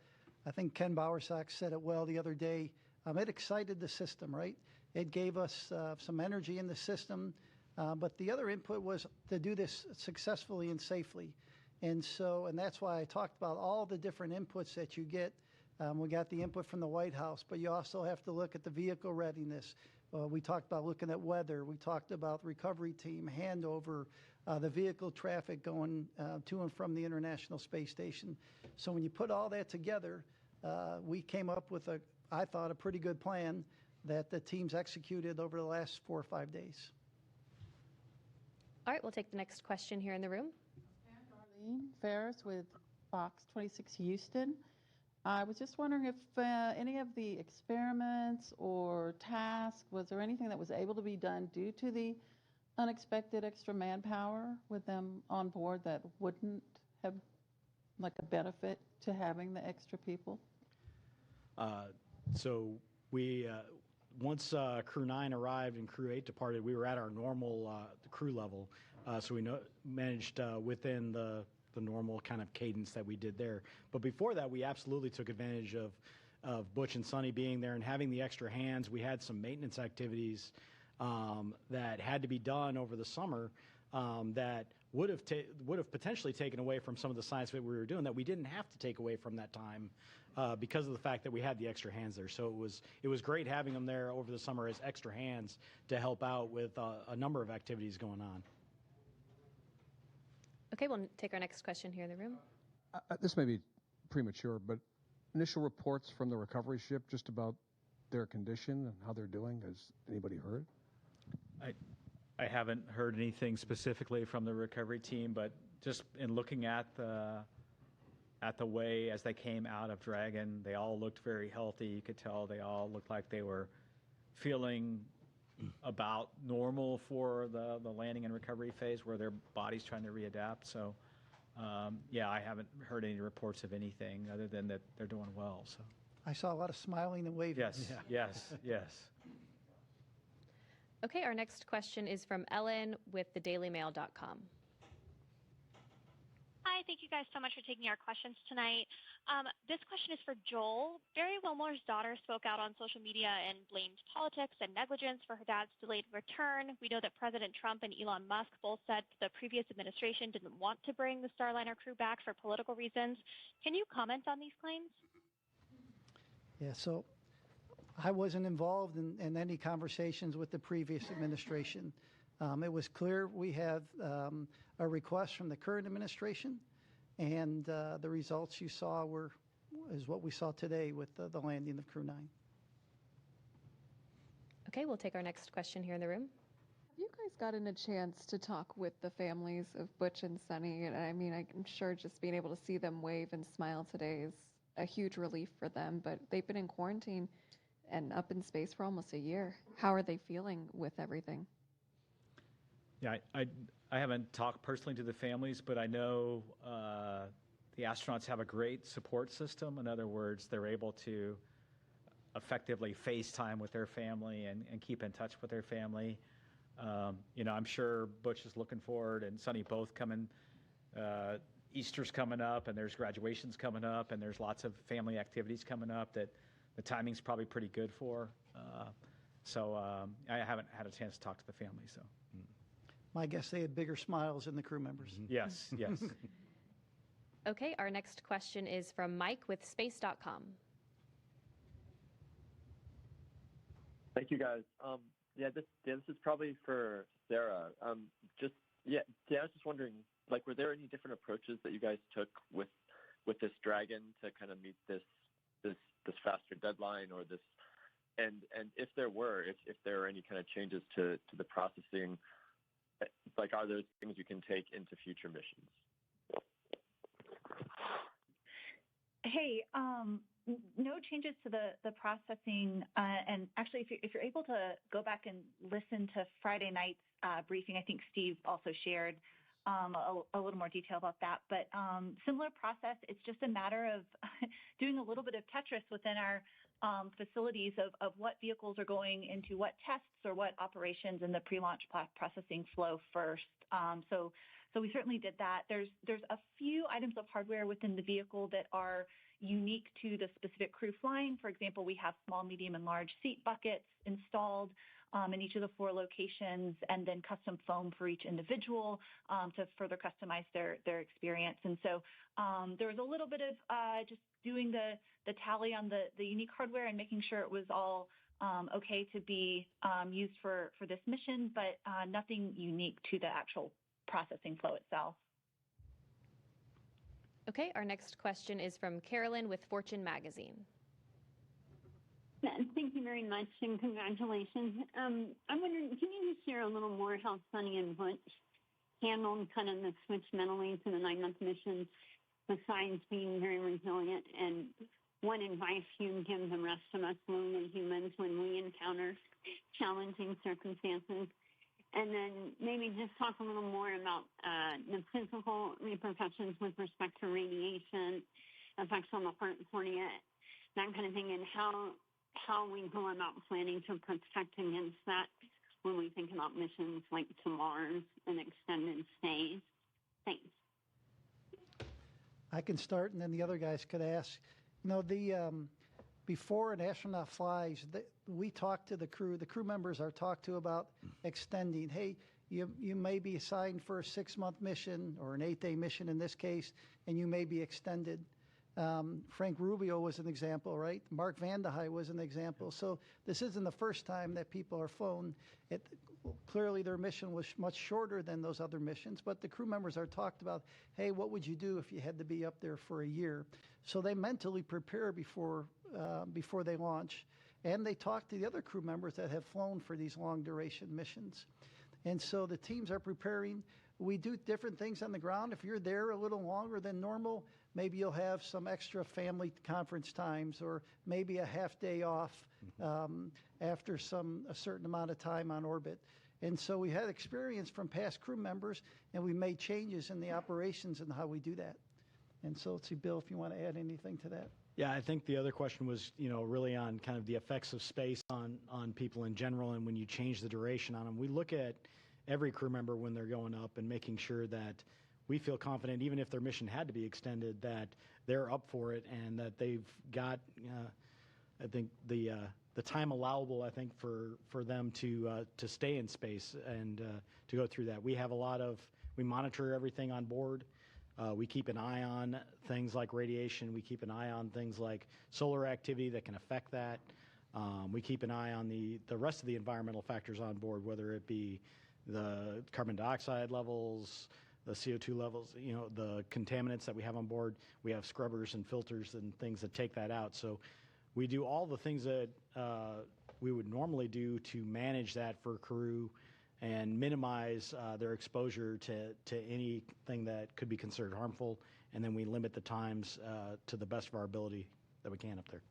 I think Ken Bowersox said it well the other day. It excited the system, right? It gave us some energy in the system. But the other input was to do this successfully and safely. And that's why I talked about all the different inputs that you get. We got the input from the White House, but you also have to look at the vehicle readiness. We talked about looking at weather. We talked about recovery team, handover, the vehicle traffic going to and from the International Space Station. So when you put all that together, we came up with, I thought, a pretty good plan that the teams executed over the last 4 or 5 days. All right, we'll take the next question here in the room. Darlene Ferris with Fox 26 Houston. I was just wondering if any of the experiments or tasks, was there anything that was able to be done due to the unexpected extra manpower with them on board that wouldn't have like a benefit to having the extra people? So we, once Crew 9 arrived and Crew 8 departed, we were at our normal crew level. So we managed within the normal kind of cadence that we did there. But before that, we absolutely took advantage of Butch and Sonny being there and having the extra hands. We had some maintenance activities that had to be done over the summer that would have potentially taken away from some of the science that we were doing that we didn't have to take away from that time because of the fact that we had the extra hands there. So it was great having them there over the summer as extra hands to help out with a number of activities going on. Okay, we'll take our next question here in the room. This may be premature, but initial reports from the recovery ship just about their condition and how they're doing, has anybody heard? I haven't heard anything specifically from the recovery team, but just in looking at the way as they came out of Dragon, they all looked very healthy. You could tell they all looked like they were feeling about normal for the landing and recovery phase where their body's trying to readapt. So, I haven't heard any reports of anything other than that they're doing well. So I saw a lot of smiling and waving. Yes. Okay, our next question is from Ellen with thedailymail.com. Hi, thank you guys so much for taking our questions tonight. This question is for Joel. Barry Wilmore's daughter spoke out on social media and blamed politics and negligence for her dad's delayed return. We know that President Trump and Elon Musk both said the previous administration didn't want to bring the Starliner crew back for political reasons. Can you comment on these claims? Yeah, so I wasn't involved in any conversations with the previous administration. It was clear we have a request from the current administration, and the results you saw is what we saw today with the landing of Crew 9. Okay, we'll take our next question here in the room. Have you guys gotten a chance to talk with the families of Butch and Sonny? And I mean, I'm sure just being able to see them wave and smile today is a huge relief for them, but they've been in quarantine and up in space for almost a year. How are they feeling with everything? Yeah, I haven't talked personally to the families, but I know the astronauts have a great support system. In other words, they're able to effectively FaceTime with their family and keep in touch with their family. I'm sure Butch is looking forward, and Sonny both coming. Easter's coming up, and there's graduations coming up, and there's lots of family activities coming up that the timing's probably pretty good for. So I haven't had a chance to talk to the family. So My guess they had bigger smiles than the crew members. yes. Okay, our next question is from Mike with space.com. Thank you, guys. This is probably for Sarah. I was just wondering, were there any different approaches that you guys took with this Dragon to kind of meet this faster deadline, or this, and if there were any kind of changes to the processing, are those things you can take into future missions? Hey, no changes to the processing. And actually, if you're able to go back and listen to Friday night's briefing, I think Steve also shared a little more detail about that. But similar process, it's just a matter of doing a little bit of Tetris within our facilities of what vehicles are going into what tests or what operations in the pre-launch processing flow first. So we certainly did that. There's a few items of hardware within the vehicle that are unique to the specific crew flying. For example, we have small, medium, and large seat buckets installed in each of the 4 locations, and then custom foam for each individual to further customize their experience. And so there was a little bit of just doing the tally on the unique hardware and making sure it was all okay to be used for this mission, but nothing unique to the actual processing flow itself. Okay, our next question is from Carolyn with Fortune Magazine. Thank you very much, and congratulations. I'm wondering, can you just share a little more how Sonny and Butch handled kind of the switch mentally to the 9-month mission, besides being very resilient, and what advice you give the rest of us lonely humans when we encounter challenging circumstances? And then maybe just talk a little more about the physical repercussions with respect to radiation, effects on the heart and cornea, that kind of thing, and how we go about planning to protect against that when we think about missions like to Mars and extended stays. Thanks. I can start, and then the other guys could ask. Before an astronaut flies, we talk to the crew. The crew members are talked to about extending. Hey, you may be assigned for a 6-month mission or an 8-day mission in this case, and you may be extended. Frank Rubio was an example, right? Mark Vande Hei was an example. So this isn't the first time that people are flown. Clearly, their mission was much shorter than those other missions, but the crew members are talked about, hey, what would you do if you had to be up there for a year? So they mentally prepare before they launch, and they talk to the other crew members that have flown for these long-duration missions. And so the teams are preparing. We do different things on the ground. If you're there a little longer than normal, maybe you'll have some extra family conference times, or maybe a half day off after a certain amount of time on orbit. And so we had experience from past crew members, and we made changes in the operations and how we do that. And so let's see, Bill, if you want to add anything to that. Yeah, I think the other question was, really on kind of the effects of space on people in general, and when you change the duration on them. We look at every crew member when they're going up and making sure that we feel confident, even if their mission had to be extended, that they're up for it and that they've got, I think, the time allowable, I think, for them to stay in space and to go through that. We monitor everything on board. We keep an eye on things like radiation. We keep an eye on things like solar activity that can affect that. We keep an eye on the rest of the environmental factors on board, whether it be the carbon dioxide levels, the CO2 levels, the contaminants that we have on board. We have scrubbers and filters and things that take that out. So we do all the things that we would normally do to manage that for crew and minimize their exposure to anything that could be considered harmful. And then we limit the times to the best of our ability that we can up there.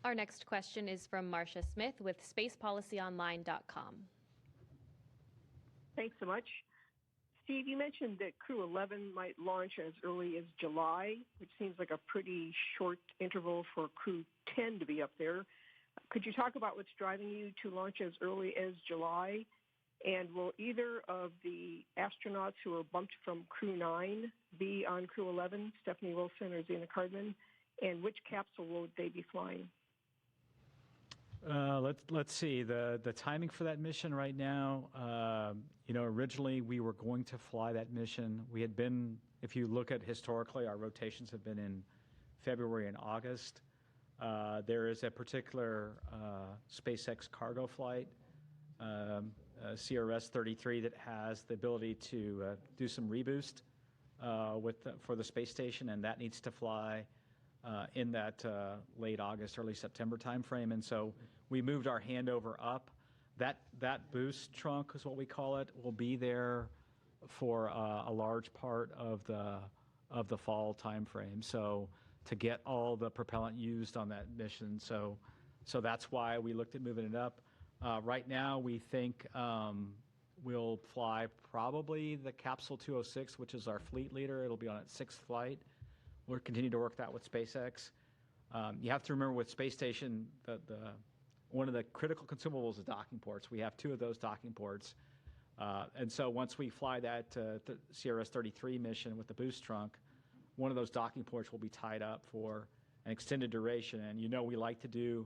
Our next question is from Marcia Smith with spacepolicyonline.com. Thanks so much. Steve, you mentioned that Crew 11 might launch as early as July, which seems like a pretty short interval for Crew 10 to be up there. Could you talk about what's driving you to launch as early as July? And will either of the astronauts who are bumped from Crew 9 be on Crew 11, Stephanie Wilson or Zena Cardman? And which capsule will they be flying? Let's see the timing for that mission right now. Originally we were going to fly that mission. We had been, if you look at historically, our rotations have been in February and August. There is a particular SpaceX cargo flight, CRS-33, that has the ability to do some reboost for the space station, and that needs to fly in that late August, early September timeframe. And so we moved our handover up. That boost trunk is what we call it, will be there for a large part of the fall timeframe. So to get all the propellant used on that mission. So that's why we looked at moving it up. Right now, we think we'll fly probably the Capsule 206, which is our fleet leader. It'll be on its 6th flight. We'll continue to work that with SpaceX. You have to remember with space station, one of the critical consumables is docking ports. We have 2 of those docking ports. And so once we fly that CRS-33 mission with the boost trunk, one of those docking ports will be tied up for an extended duration. And we like to do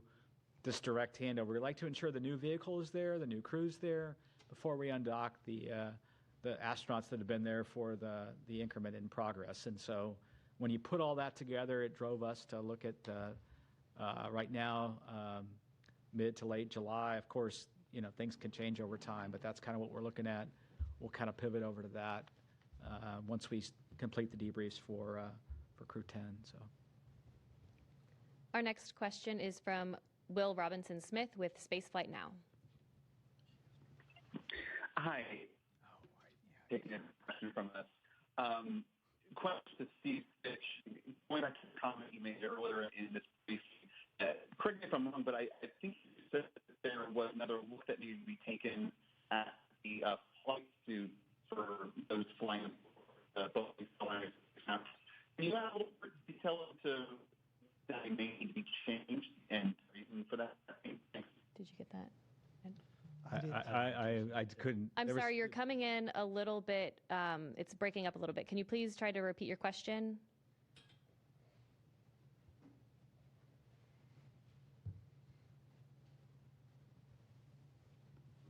this direct handover. We like to ensure the new vehicle is there, the new crew's there, before we undock the astronauts that have been there for the increment in progress. And so when you put all that together, it drove us to look at right now, mid to late July. Of course, things can change over time, but that's kind of what we're looking at. We'll kind of pivot over to that once we complete the debriefs for Crew 10. So, our next question is from Will Robinson-Smith with Spaceflight Now. Hi. Taking a question from us. Question to Steve Stitch. Going back to the comment you made earlier in this brief, correct me if I'm wrong, but I think you said that there was another look that needed to be taken at the flight suit for those flying both these flyers. Can you add a little more detail into that may need to be changed and reason for that? Thanks. Did you get that? I couldn't. I'm sorry, you're coming in a little bit, it's breaking up a little bit. Can you please try to repeat your question?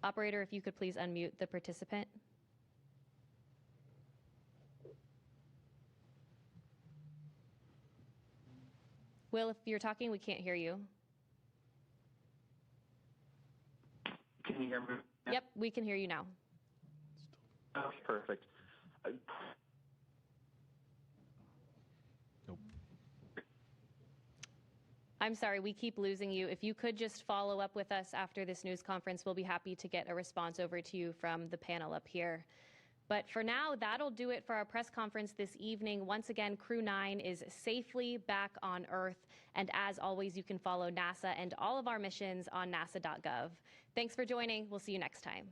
Operator, if you could please unmute the participant. Will, if you're talking, we can't hear you. Can you hear me? Yep, we can hear you now. Okay, perfect. I'm sorry, we keep losing you. If you could just follow up with us after this news conference, we'll be happy to get a response over to you from the panel up here. But for now, that'll do it for our press conference this evening. Once again, Crew 9 is safely back on Earth. And as always, you can follow NASA and all of our missions on nasa.gov. Thanks for joining. We'll see you next time.